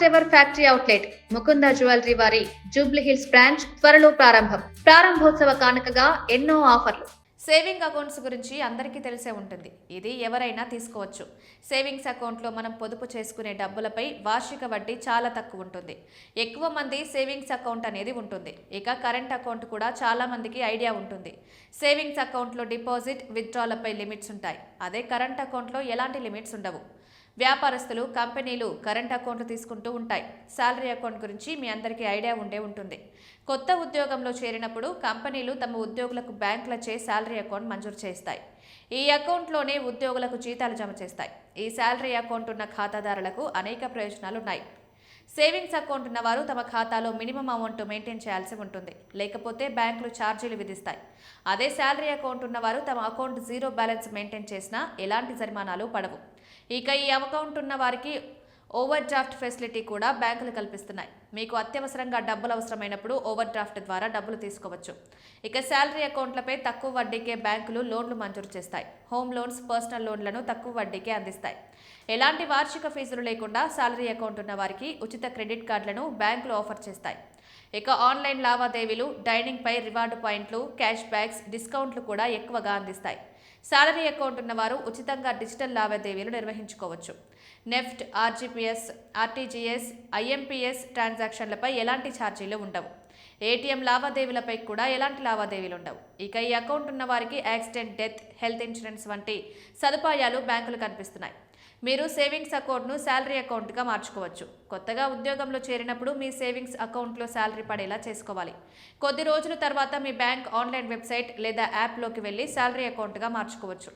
First ever factory outlet Mukunda jewellery వారి Jubilee hills branch త్వరలో ప్రారంభోత్సవ కానుకగా ఎన్నో ఆఫర్లు. సేవింగ్ అకౌంట్స్ గురించి అందరికీ తెలిసే ఉంటుంది. ఇది ఎవరైనా తీసుకోవచ్చు. సేవింగ్స్ అకౌంట్లో మనం పొదుపు చేసుకునే డబ్బులపై వార్షిక వడ్డీ చాలా తక్కువ ఉంటుంది. ఎక్కువ మంది సేవింగ్స్ అకౌంట్ అనేది ఉంటుంది. ఇక కరెంట్ అకౌంట్ కూడా చాలా మందికి ఐడియా ఉంటుంది. సేవింగ్స్ అకౌంట్లో డిపాజిట్, విత్డ్రాలపై లిమిట్స్ ఉంటాయి. అదే కరెంట్ అకౌంట్లో ఎలాంటి లిమిట్స్ ఉండవు. వ్యాపారస్తులు, కంపెనీలు కరెంట్ అకౌంట్లు తీసుకుంటూ ఉంటాయి. శాలరీ అకౌంట్ గురించి మీ అందరికీ ఐడియా ఉండే ఉంటుంది. కొత్త ఉద్యోగంలో చేరినప్పుడు కంపెనీలు తమ ఉద్యోగులకు బ్యాంకులచే శాలరీ అకౌంట్ మంజూరు చేస్తాయి. ఈ అకౌంట్లోనే ఉద్యోగులకు జీతాలు జమ చేస్తాయి. ఈ శాలరీ అకౌంట్ ఉన్న ఖాతాదారులకు అనేక ప్రయోజనాలు ఉన్నాయి. సేవింగ్స్ అకౌంట్ ఉన్నవారు తమ ఖాతాలో మినిమం అమౌంట్ మెయింటైన్ చేయాల్సి ఉంటుంది. లేకపోతే బ్యాంకులు ఛార్జీలు విధిస్తాయి. అదే శాలరీ అకౌంట్ ఉన్నవారు తమ అకౌంట్ జీరో బ్యాలెన్స్ మెయింటైన్ చేసినా ఎలాంటి జరిమానాలు పడవు. ఇక ఈ అకౌంట్ ఉన్న వారికి ఓవర్ డ్రాఫ్ట్ ఫెసిలిటీ కూడా బ్యాంకులు కల్పిస్తున్నాయి. మీకు అత్యవసరంగా డబ్బులు అవసరమైనప్పుడు ఓవర్ డ్రాఫ్ట్ ద్వారా డబ్బులు తీసుకోవచ్చు. ఇక శాలరీ అకౌంట్లపై తక్కువ వడ్డీకే బ్యాంకులు లోన్లు మంజూరు చేస్తాయి. హోమ్ లోన్స్, పర్సనల్ లోన్లను తక్కువ వడ్డీకే అందిస్తాయి. ఎలాంటి వార్షిక ఫీజులు లేకుండా శాలరీ అకౌంట్ ఉన్న వారికి ఉచిత క్రెడిట్ కార్డులను బ్యాంకులు ఆఫర్ చేస్తాయి. ఇక ఆన్లైన్ లావాదేవీలు, డైనింగ్ పై రివార్డు పాయింట్లు, క్యాష్ బ్యాక్స్, డిస్కౌంట్లు కూడా ఎక్కువగా అందిస్తాయి. శాలరీ అకౌంట్ ఉన్నవారు ఉచితంగా డిజిటల్ లావాదేవీలు నిర్వహించుకోవచ్చు. నెఫ్ట్, ఆర్జీపీఎస్, ఆర్టీజీఎస్, ఐఎంపీఎస్ ట్రాన్సాక్షన్లపై ఎలాంటి ఛార్జీలు ఉండవు. ఏటీఎం లావాదేవీలపై కూడా ఎలాంటి లావాదేవీలు ఉండవు. ఇక ఈ అకౌంట్ ఉన్న వారికి యాక్సిడెంట్, డెత్, హెల్త్ ఇన్సూరెన్స్ వంటి సదుపాయాలు బ్యాంకులు కల్పిస్తున్నాయి. మీరు సేవింగ్స్ అకౌంట్ను శాలరీ అకౌంట్గా మార్చుకోవచ్చు. కొత్తగా ఉద్యోగంలో చేరినప్పుడు మీ సేవింగ్స్ అకౌంట్లో శాలరీ పడేలా చేసుకోవాలి. కొద్ది రోజుల తర్వాత మీ బ్యాంక్ ఆన్లైన్ వెబ్సైట్ లేదా యాప్లోకి వెళ్ళి శాలరీ అకౌంట్గా మార్చుకోవచ్చు.